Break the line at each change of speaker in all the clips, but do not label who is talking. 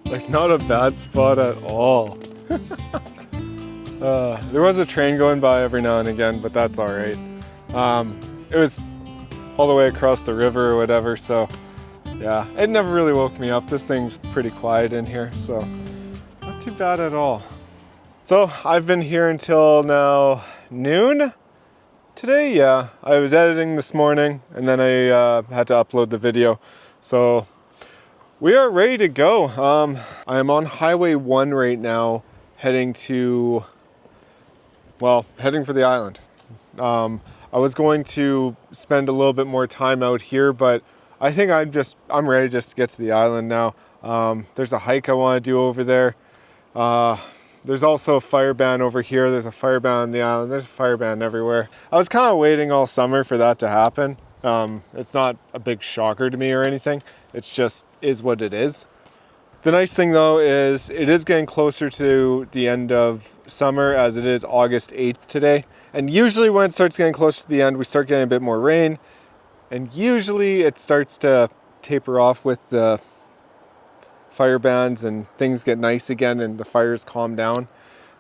Like, not a bad spot at all. There was a train going by every now and again, but that's all right. It was all the way across the river or whatever, so yeah, it never really woke me up. This thing's pretty quiet in here, so not too bad at all. So I've been here until now noon today. Yeah, I was editing this morning and then I had to upload the video. So we are ready to go. I am on Highway 1 right now, heading for the island. I was going to spend a little bit more time out here, but I think I'm ready just to get to the island now. There's a hike I want to do over there. There's also a fire ban over here. There's a fire ban on the island. There's a fire ban everywhere. I was kind of waiting all summer for that to happen. It's not a big shocker to me or anything. It's just is what it is. The nice thing though is it is getting closer to the end of summer, as it is August 8th today. And usually when it starts getting close to the end, we start getting a bit more rain. And usually it starts to taper off with the fire bans and things get nice again and the fires calm down.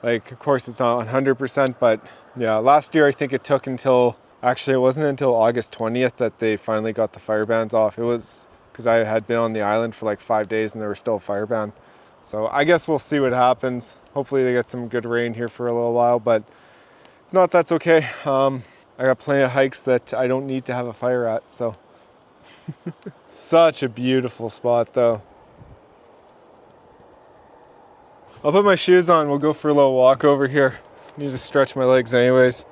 Like, of course it's not 100%, but yeah, last year I think it took until, actually it wasn't until August 20th that they finally got the fire bans off. It was because I had been on the island for like 5 days and there was still a fire ban. So I guess we'll see what happens. Hopefully they get some good rain here for a little while, but if not, that's okay. I got plenty of hikes that I don't need to have a fire at, so. Such a beautiful spot though. I'll put my shoes on, we'll go for a little walk over here. I need to stretch my legs anyways.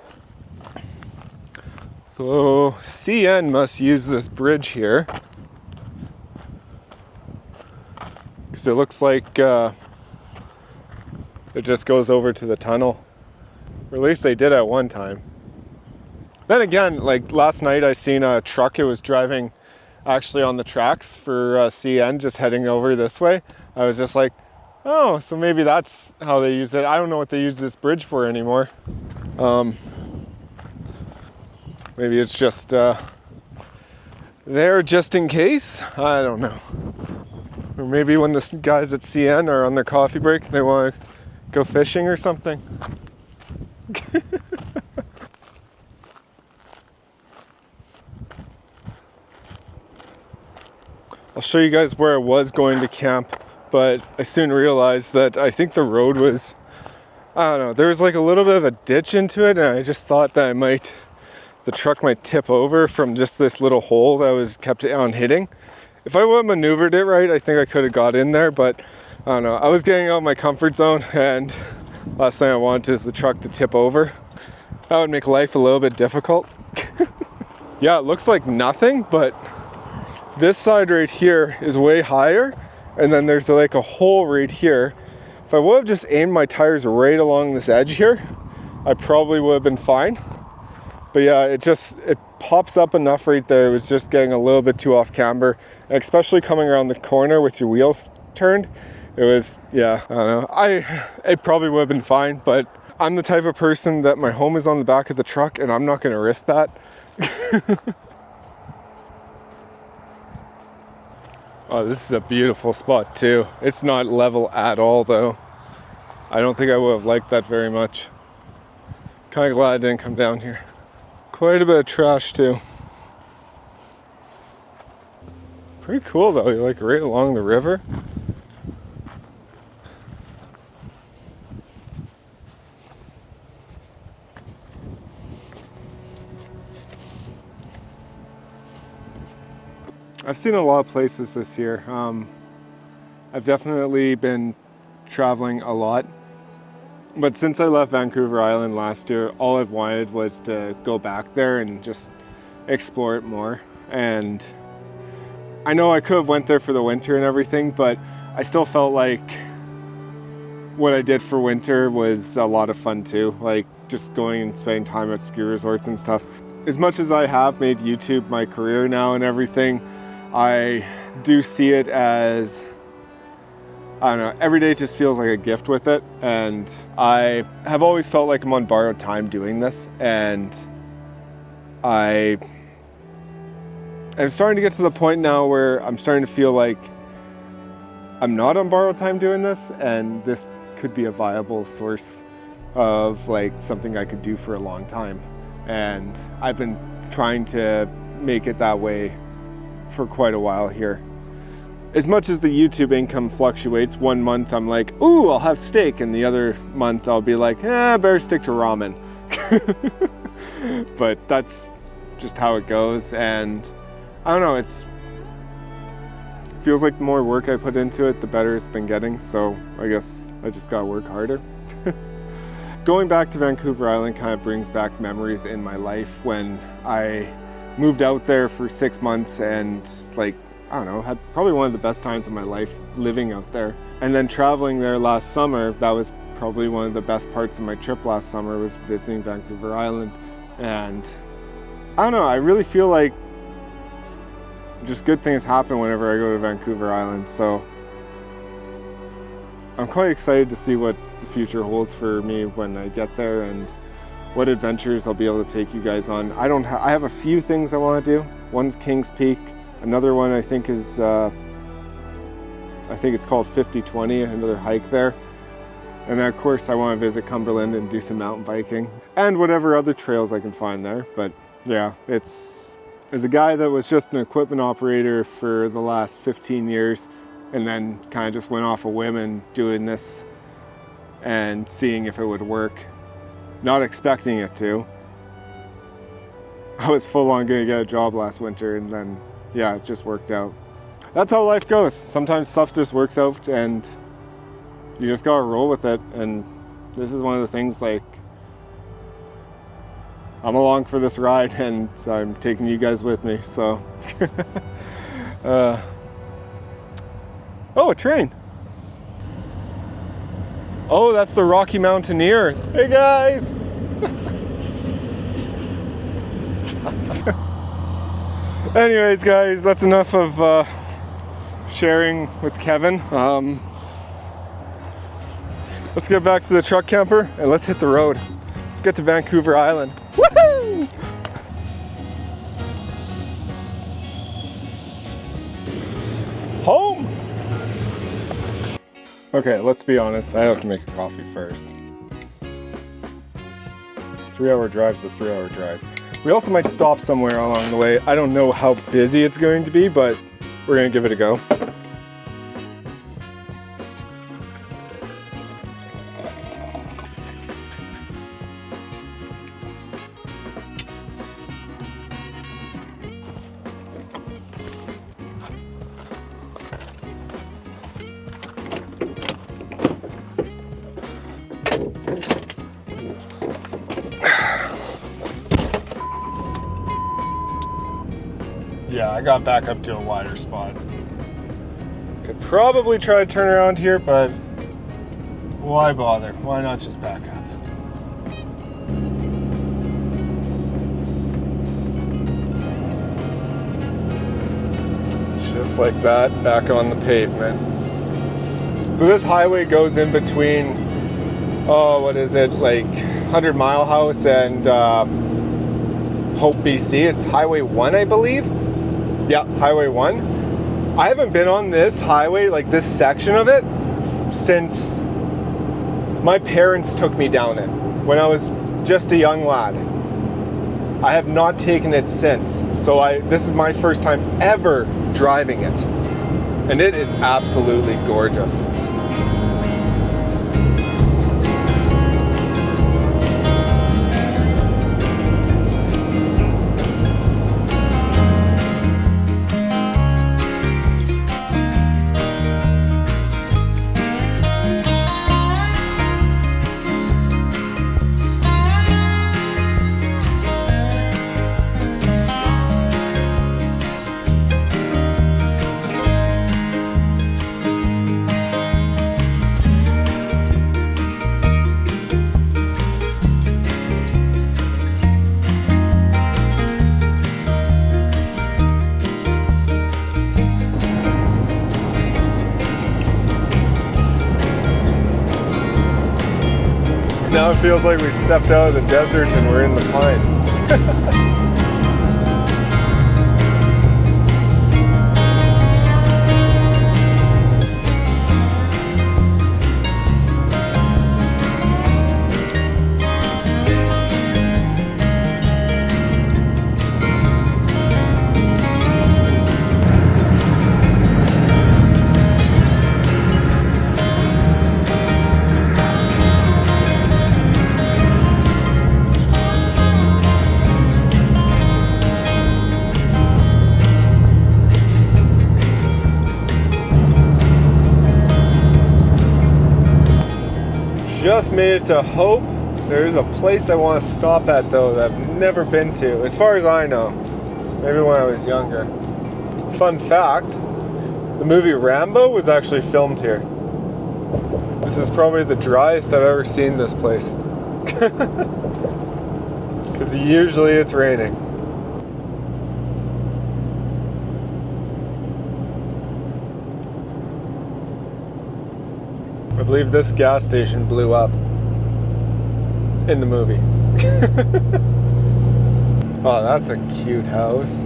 So CN must use this bridge here, because it looks like it just goes over to the tunnel. Or at least they did at one time. Then again, like last night I seen a truck. It was driving actually on the tracks for CN, just heading over this way. I was just like, oh, so maybe that's how they use it. I don't know what they use this bridge for anymore. Maybe it's just there just in case. I don't know. Or maybe when the guys at CN are on their coffee break, they want to go fishing or something. I'll show you guys where I was going to camp, but I soon realized that I think the road was, I don't know, there was like a little bit of a ditch into it, and I just thought that the truck might tip over from just this little hole that was kept on hitting. If I would have maneuvered it right, I think I could have got in there, but I don't know. I was getting out of my comfort zone, and last thing I want is the truck to tip over. That would make life a little bit difficult. Yeah, it looks like nothing, but this side right here is way higher, and then there's like a hole right here. If I would have just aimed my tires right along this edge here, I probably would have been fine. But yeah, it pops up enough right there. It was just getting a little bit too off camber, and especially coming around the corner with your wheels turned. It was, yeah, I don't know. It probably would have been fine, but I'm the type of person that my home is on the back of the truck, and I'm not going to risk that. Oh, this is a beautiful spot too. It's not level at all though. I don't think I would have liked that very much. Kind of glad I didn't come down here. Quite a bit of trash too. Pretty cool though, you're like right along the river. I've seen a lot of places this year. I've definitely been traveling a lot. But since I left Vancouver Island last year, all I've wanted was to go back there and just explore it more. And I know I could have went there for the winter and everything, but I still felt like what I did for winter was a lot of fun too. Like just going and spending time at ski resorts and stuff. As much as I have made YouTube my career now and everything, I do see it as, I don't know, every day just feels like a gift with it. And I have always felt like I'm on borrowed time doing this. And I'm starting to get to the point now where I'm starting to feel like I'm not on borrowed time doing this, and this could be a viable source of like something I could do for a long time. And I've been trying to make it that way for quite a while here. As much as the YouTube income fluctuates, one month I'm like, ooh, I'll have steak, and the other month I'll be like, better stick to ramen. But that's just how it goes, and I don't know, it feels like the more work I put into it, the better it's been getting, so I guess I just gotta work harder. Going back to Vancouver Island kind of brings back memories in my life when I moved out there for 6 months and like, I don't know, had probably one of the best times of my life living out there. And then traveling there last summer, that was probably one of the best parts of my trip last summer, was visiting Vancouver Island. And I don't know, I really feel like just good things happen whenever I go to Vancouver Island. So I'm quite excited to see what the future holds for me when I get there and what adventures I'll be able to take you guys on. I have a few things I want to do. One's Kings Peak. Another one I think is, I think it's called 5020, another hike there. And then of course I want to visit Cumberland and do some mountain biking and whatever other trails I can find there. But yeah, as a guy that was just an equipment operator for the last 15 years and then kind of just went off a whim and doing this and seeing if it would work, not expecting it to. I was full on gonna get a job last winter, and then yeah, it just worked out. That's how life goes. Sometimes stuff just works out and you just gotta roll with it. And this is one of the things, like, I'm along for this ride and I'm taking you guys with me, so. Oh, a train. Oh, that's the Rocky Mountaineer. Hey guys. Anyways, guys, that's enough of sharing with Kevin. Let's get back to the truck camper and let's hit the road. Let's get to Vancouver Island. Woohoo! Home! Okay, let's be honest, I have to make a coffee first. 3-hour drive's a 3-hour drive. We also might stop somewhere along the way. I don't know how busy it's going to be, but we're gonna give it a go. Yeah, I got back up to a wider spot. Could probably try to turn around here, but why bother? Why not just back up? Just like that, back on the pavement. So this highway goes in between, oh, what is it, like 100 Mile House and Hope, BC. It's Highway 1, I believe. Yeah, Highway 1. I haven't been on this highway, like this section of it, since my parents took me down it when I was just a young lad. I have not taken it since. So this is my first time ever driving it. And it is absolutely gorgeous. Now it feels like we stepped out of the desert and we're in the pines. just made it to Hope. There's a place I want to stop at though that I've never been to, as far as I know. Maybe when I was younger. Fun fact, the movie Rambo was actually filmed here. This is probably the driest I've ever seen this place. Because usually it's raining. I believe this gas station blew up in the movie. Oh, that's a cute house.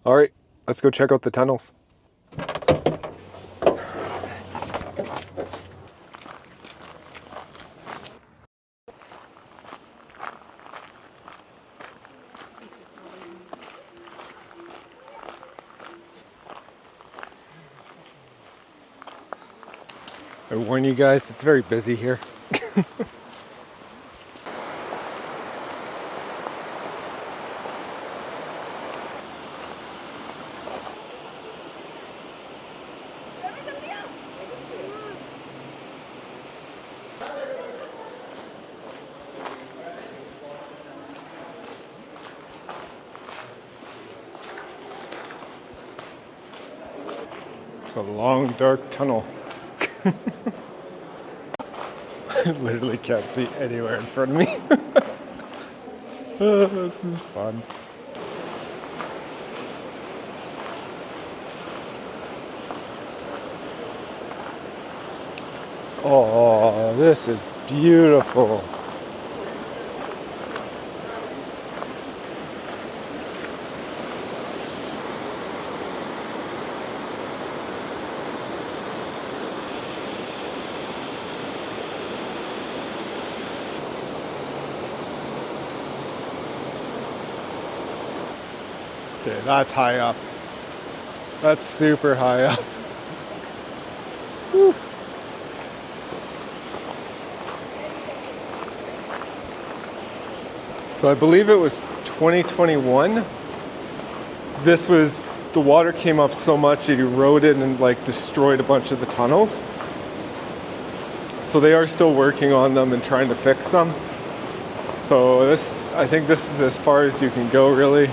All right, let's go check out the tunnels. I warn you guys, it's very busy here. It's a long, dark tunnel. I literally can't see anywhere in front of me. Oh, this is fun. Oh, this is beautiful. Okay, that's high up. That's super high up. Whew. So I believe it was 2021. The water came up so much it eroded and like destroyed a bunch of the tunnels. So they are still working on them and trying to fix them. So I think this is as far as you can go really.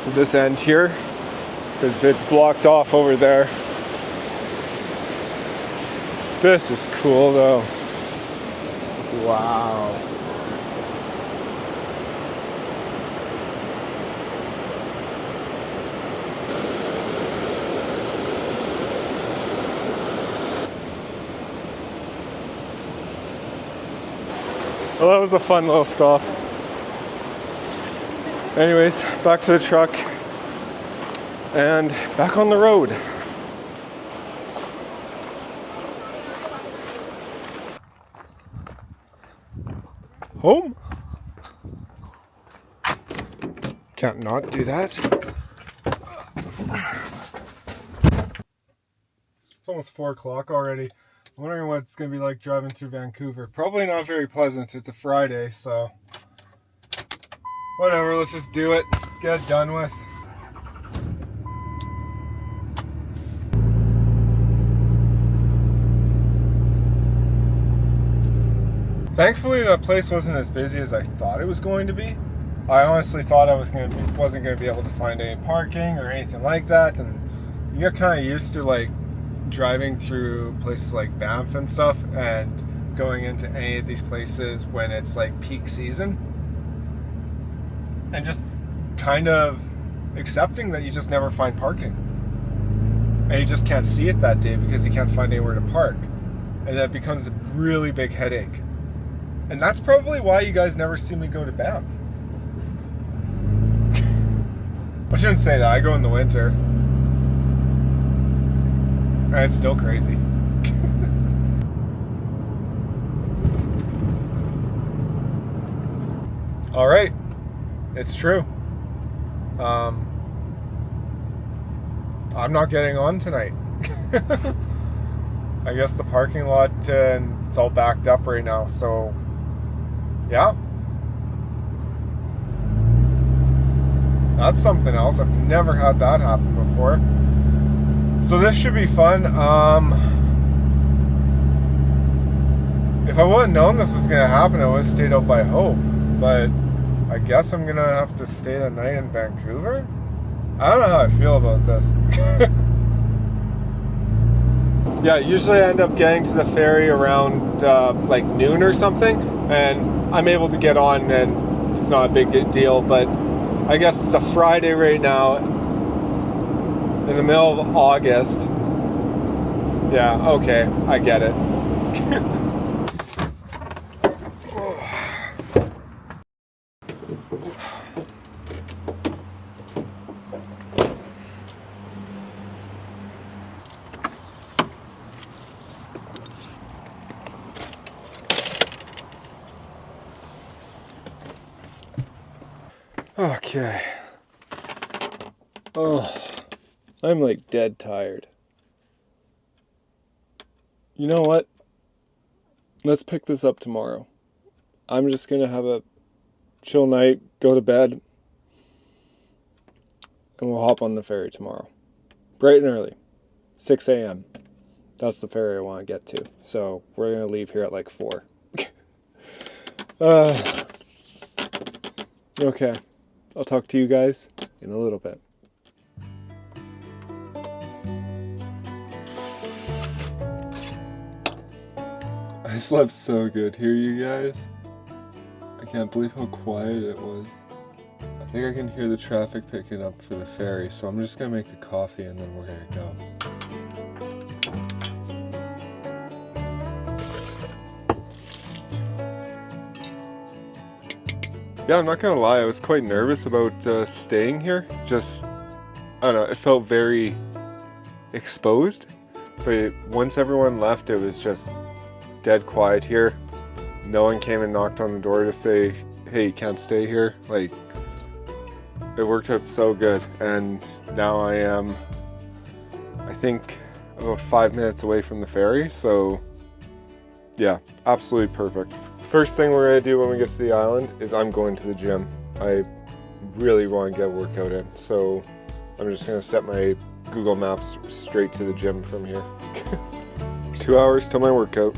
To this end here, because it's blocked off over there. This is cool though. Wow. Well, that was a fun little stop. Anyways, back to the truck and back on the road. Home. Can't not do that. It's almost 4 o'clock already. I'm wondering what it's going to be like driving through Vancouver. Probably not very pleasant. It's a Friday, so whatever, let's just do it. Get it done with. Thankfully, that place wasn't as busy as I thought it was going to be. I honestly thought I wasn't going to be able to find any parking or anything like that, and you get kind of used to like driving through places like Banff and stuff, and going into any of these places when it's like peak season, and just kind of accepting that you just never find parking, and you just can't see it that day because you can't find anywhere to park, and that becomes a really big headache. And that's probably why you guys never see me go to Banff. I shouldn't say that. I go in the winter. And it's still crazy. All right. It's true. I'm not getting on tonight. I guess the parking lot, and it's all backed up right now. So, yeah. That's something else. I've never had that happen before. So this should be fun. If I wouldn't known this was gonna happen, I would have stayed out by Hope. But I guess I'm gonna have to stay the night in Vancouver. I don't know how I feel about this. Yeah, usually I end up getting to the ferry around like noon or something, and I'm able to get on, and it's not a big deal. But I guess it's a Friday right now, in the middle of August. Yeah, okay, I get it. Okay. Oh, I'm like dead tired. You know what? Let's pick this up tomorrow. I'm just gonna have a chill night, go to bed, and we'll hop on the ferry tomorrow. Bright and early. 6 a.m. That's the ferry I want to get to. So we're gonna leave here at like 4. Okay. I'll talk to you guys in a little bit. I slept so good here, you guys. I can't believe how quiet it was. I think I can hear the traffic picking up for the ferry, so I'm just gonna make a coffee and then we're gonna go. Yeah, I'm not gonna lie, I was quite nervous about staying here. Just, I don't know, it felt very exposed. But once everyone left, it was just dead quiet here. No one came and knocked on the door to say, hey, you can't stay here. Like, it worked out so good. And now I am, I think, about 5 minutes away from the ferry. So, yeah, absolutely perfect. First thing we're going to do when we get to the island is I'm going to the gym. I really want to get a workout in, so I'm just going to set my Google Maps straight to the gym from here. 2 hours till my workout.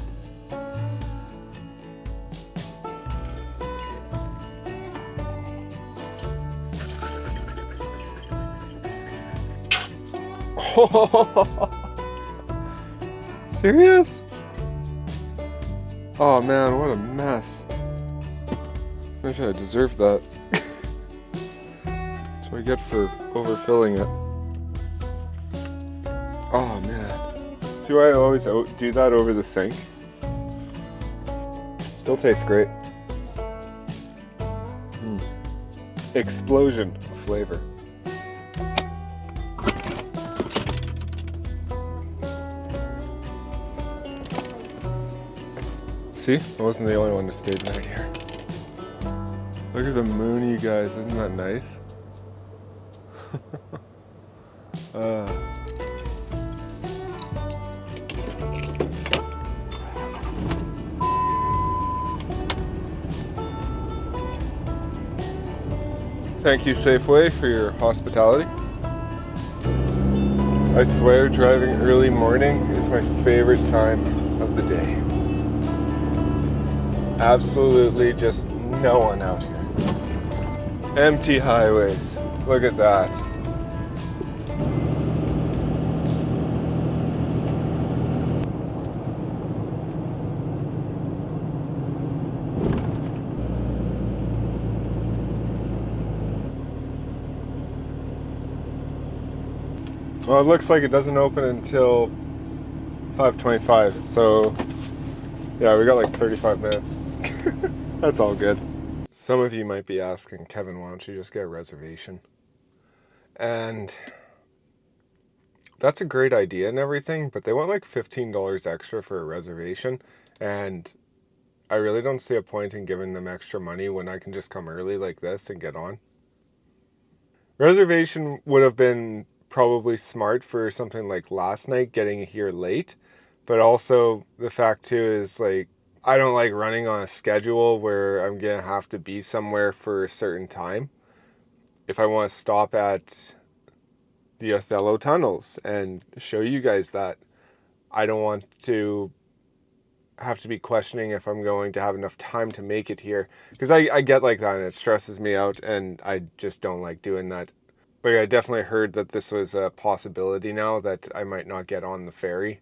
Serious? Oh man, what a mess. Maybe I deserve that. That's what I get for overfilling it. Oh man. See why I always do that over the sink? Still tastes great. Explosion of flavor. See? I wasn't the only one to stay the night here. Look at the moon, you guys. Isn't that nice? Thank you, Safeway, for your hospitality. I swear, driving early morning is my favorite time of the day. Absolutely just no one out here. Empty highways. Look at that. Well, it looks like it doesn't open until 5:25, so yeah, we got like 35 minutes. That's all good. Some of you might be asking, Kevin, why don't you just get a reservation? And that's a great idea and everything, but they want like $15 extra for a reservation, and I really don't see a point in giving them extra money when I can just come early like this and get on. Reservation would have been probably smart for something like last night, getting here late, But also the fact too is like, I don't like running on a schedule where I'm going to have to be somewhere for a certain time. If I want to stop at the Othello tunnels and show you guys that, I don't want to have to be questioning if I'm going to have enough time to make it here. Because I get like that and it stresses me out and I just don't like doing that. But I definitely heard that this was a possibility now that I might not get on the ferry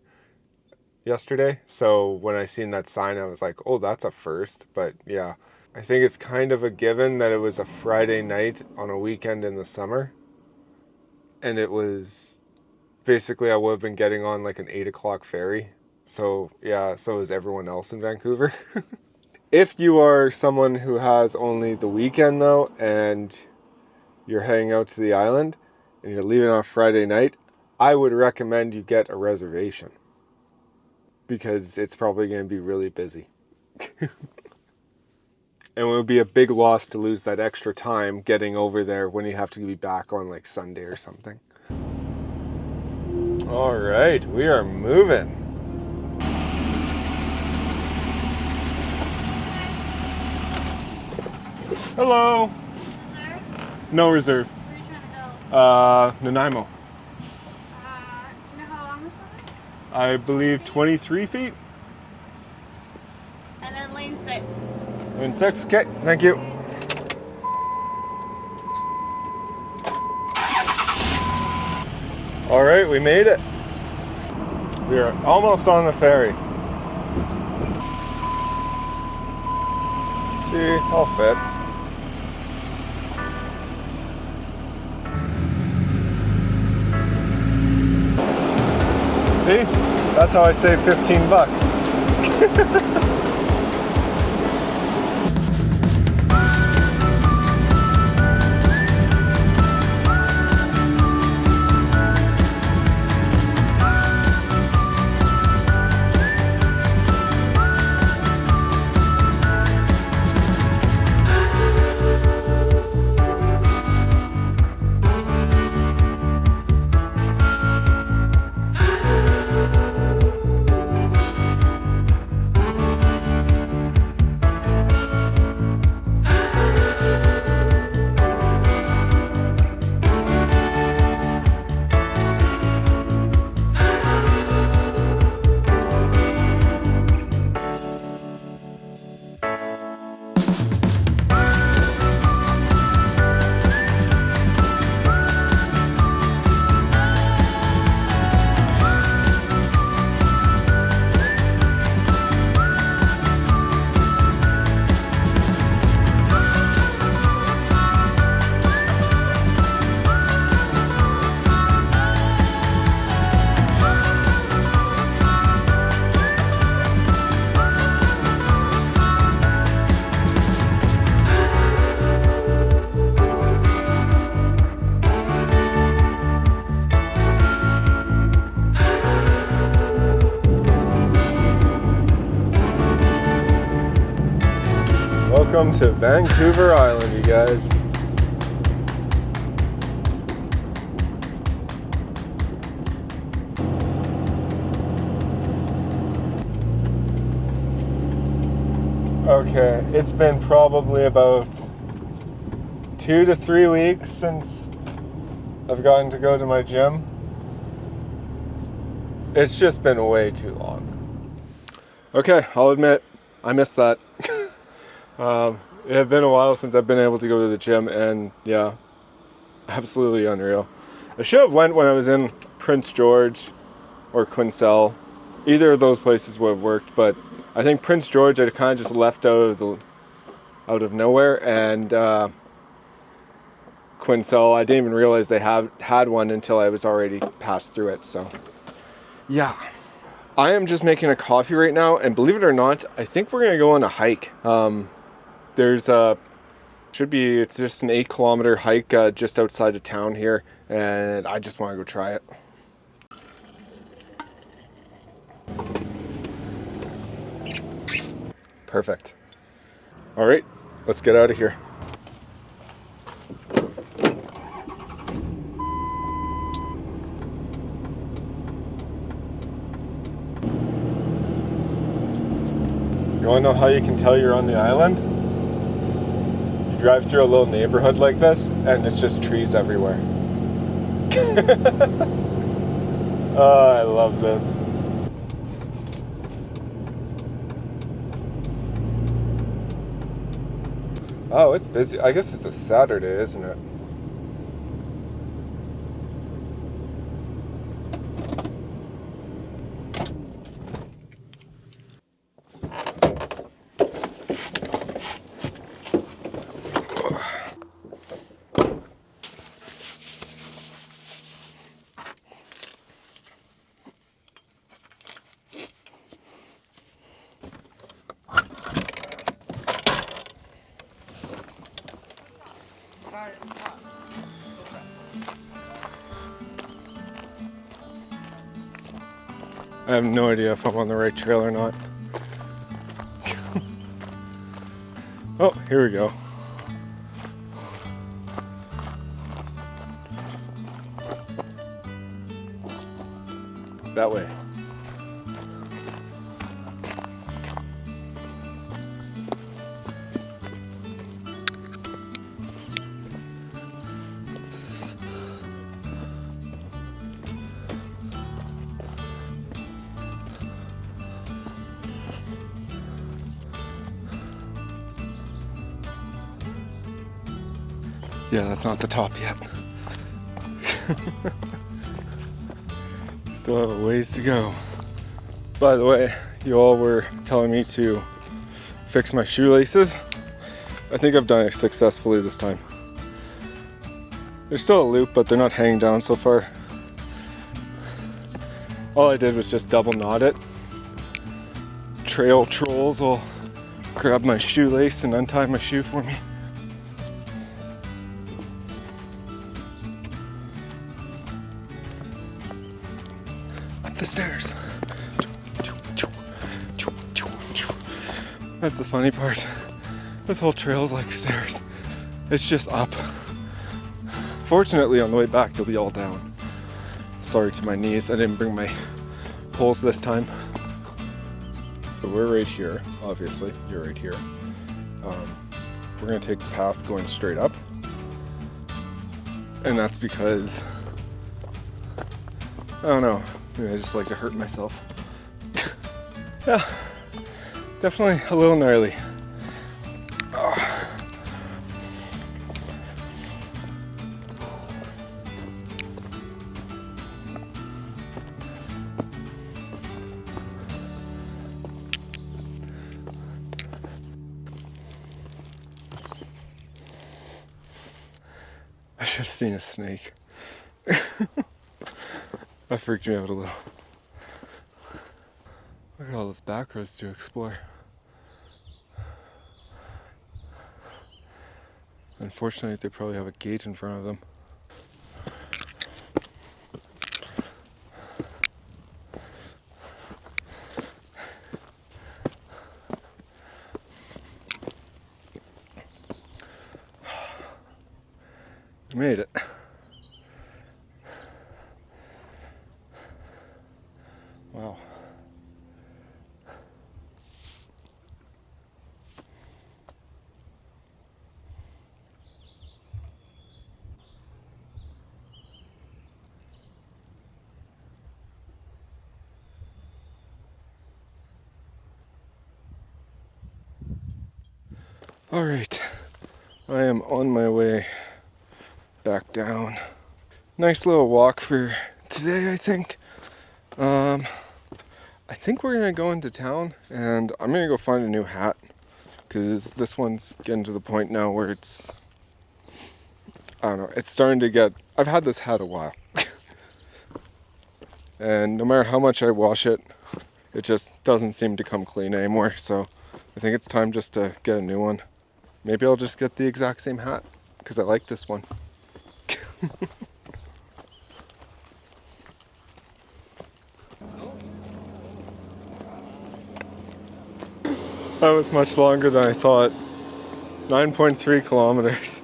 yesterday. So when I seen that sign, I was like, oh, that's a first. But yeah, I think it's kind of a given that it was a Friday night on a weekend in the summer. And it was basically, I would have been getting on like an 8 o'clock ferry. So yeah, so is everyone else in Vancouver. If you are someone who has only the weekend though, and you're heading out to the island and you're leaving on Friday night, I would recommend you get a reservation because it's probably going to be really busy. And it would be a big loss to lose that extra time getting over there when you have to be back on like Sunday or something. All right, we are moving. Hello.
Reserve?
No reserve.
Where are you trying to go?
Nanaimo.
Do you know how long this one is?
I believe 23 feet.
And then lane 6.
Lane 6, okay, thank you. All right, we made it. We are almost on the ferry. See, I'll fit. See? That's how I save 15 bucks. Welcome to Vancouver Island, you guys. Okay, it's been probably about 2 to 3 weeks since I've gotten to go to my gym. It's just been way too long. Okay, I'll admit, I missed that. It had been a while since I've been able to go to the gym, and yeah, absolutely unreal. I should have went when I was in Prince George or Quinsell. Either of those places would have worked, but I think Prince George I kind of just left out of nowhere, and Quinsell I didn't even realize they had one until I was already passed through it. So yeah, I am just making a coffee right now, and believe it or not, I think we're gonna go on a hike. It's just an 8-kilometer hike just outside of town here, and I just want to go try it. Perfect. All right, let's get out of here. You wanna know how you can tell you're on the island? You drive through a little neighborhood like this and it's just trees everywhere. Oh, I love this. Oh, it's busy. I guess it's a Saturday, isn't it? I have no idea if I'm on the right trail or not. Oh, here we go. That way. Yeah, that's not the top yet. Still have a ways to go. By the way, you all were telling me to fix my shoelaces. I think I've done it successfully this time. There's still a loop, but they're not hanging down so far. All I did was just double knot it. Trail trolls will grab my shoelace and untie my shoe for me. Up the stairs. That's the funny part. This whole trail's like stairs. It's just up. Fortunately, on the way back, you'll be all down. Sorry to my knees, I didn't bring my poles this time. So we're right here, obviously. You're right here. We're gonna take the path going straight up. And that's because, I don't know, maybe I just like to hurt myself. Yeah, definitely a little gnarly. I should have seen a snake. That freaked me out a little. Look at all those back roads to explore. Unfortunately, they probably have a gate in front of them. We made it. Wow. All right, I am on my way back down. Nice little walk for today, I think. I think we're gonna go into town and I'm gonna go find a new hat because this one's getting to the point now where it's, I don't know, it's starting to get, I've had this hat a while. And no matter how much I wash it, it just doesn't seem to come clean anymore. So I think it's time just to get a new one. Maybe I'll just get the exact same hat because I like this one. That was much longer than I thought. 9.3 kilometers.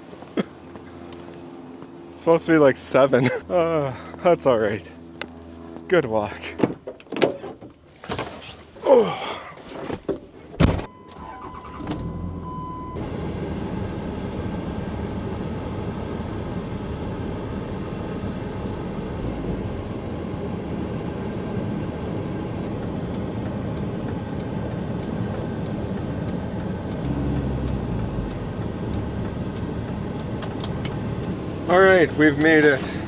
It's supposed to be like 7. That's all right. Good walk. Oh. All right, we've made it.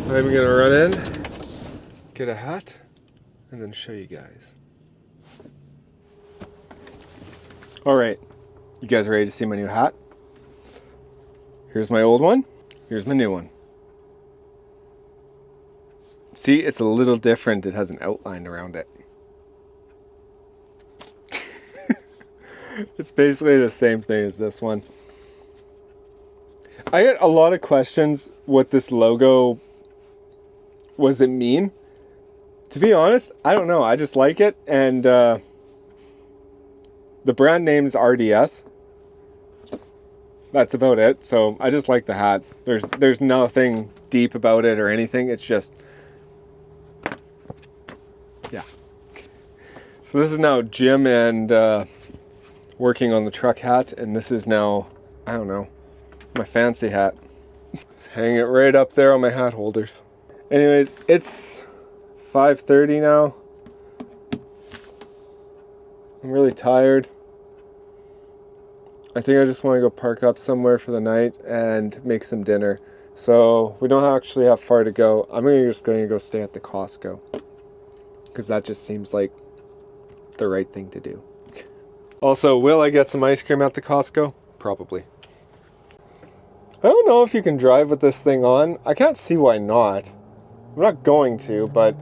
I'm gonna run in, get a hat, and then show you guys. All right, you guys ready to see my new hat? Here's my old one, here's my new one. See, it's a little different. It has an outline around it. It's basically the same thing as this one. I get a lot of questions what this logo, what does it mean? To be honest, I don't know. I just like it, and the brand name is RDS. That's about it. So I just like the hat. There's nothing deep about it or anything. It's just, yeah. So this is now Jim and working on the truck hat, and this is now, I don't know, my fancy hat. Just hang it right up there on my hat holders. Anyways, it's 5:30 now. I'm really tired. I think I just want to go park up somewhere for the night and make some dinner. So we don't actually have far to go. I'm just going to go stay at the Costco, because that just seems like the right thing to do. Also, will I get some ice cream at the Costco? Probably. I don't know if you can drive with this thing on. I can't see why not. I'm not going to, but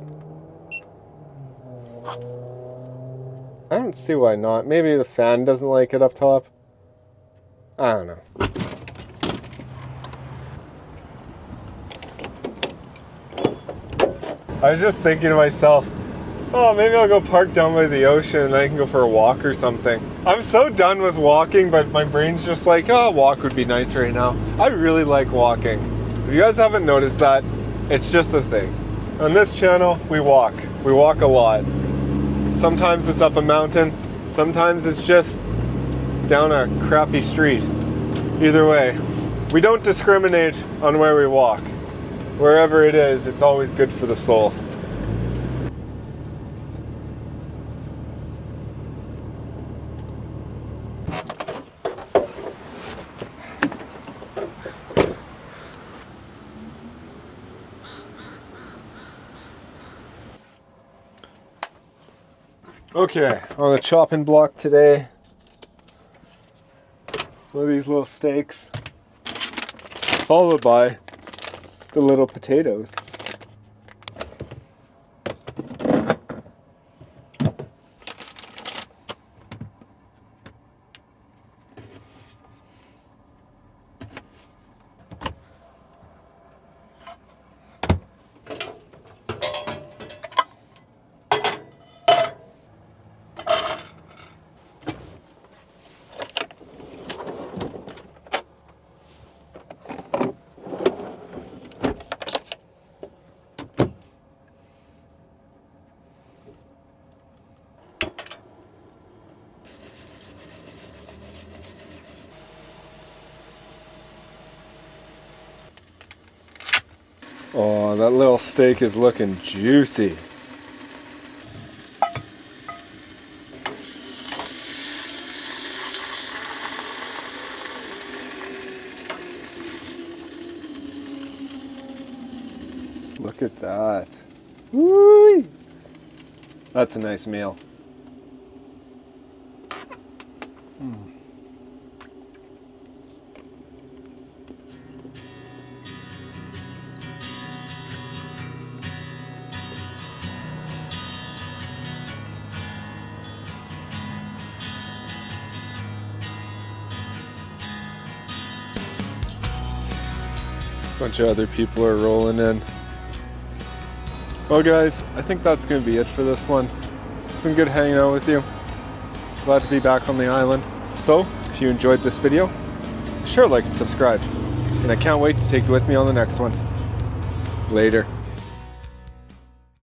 I don't see why not. Maybe the fan doesn't like it up top. I don't know. I was just thinking to myself, oh, maybe I'll go park down by the ocean and I can go for a walk or something. I'm so done with walking, but my brain's just like, oh, a walk would be nice right now. I really like walking. If you guys haven't noticed that, it's just a thing. On this channel, we walk. We walk a lot. Sometimes it's up a mountain. Sometimes it's just down a crappy street. Either way, we don't discriminate on where we walk. Wherever it is, it's always good for the soul. Okay, on the chopping block today, one of these little steaks, followed by the little potatoes. Oh, that little steak is looking juicy. Look at that. Woo! That's a nice meal. Bunch of other people are rolling in. Well guys, I think that's going to be it for this one. It's been good hanging out with you. Glad to be back on the island. So, if you enjoyed this video, be sure to like and subscribe. And I can't wait to take you with me on the next one. Later.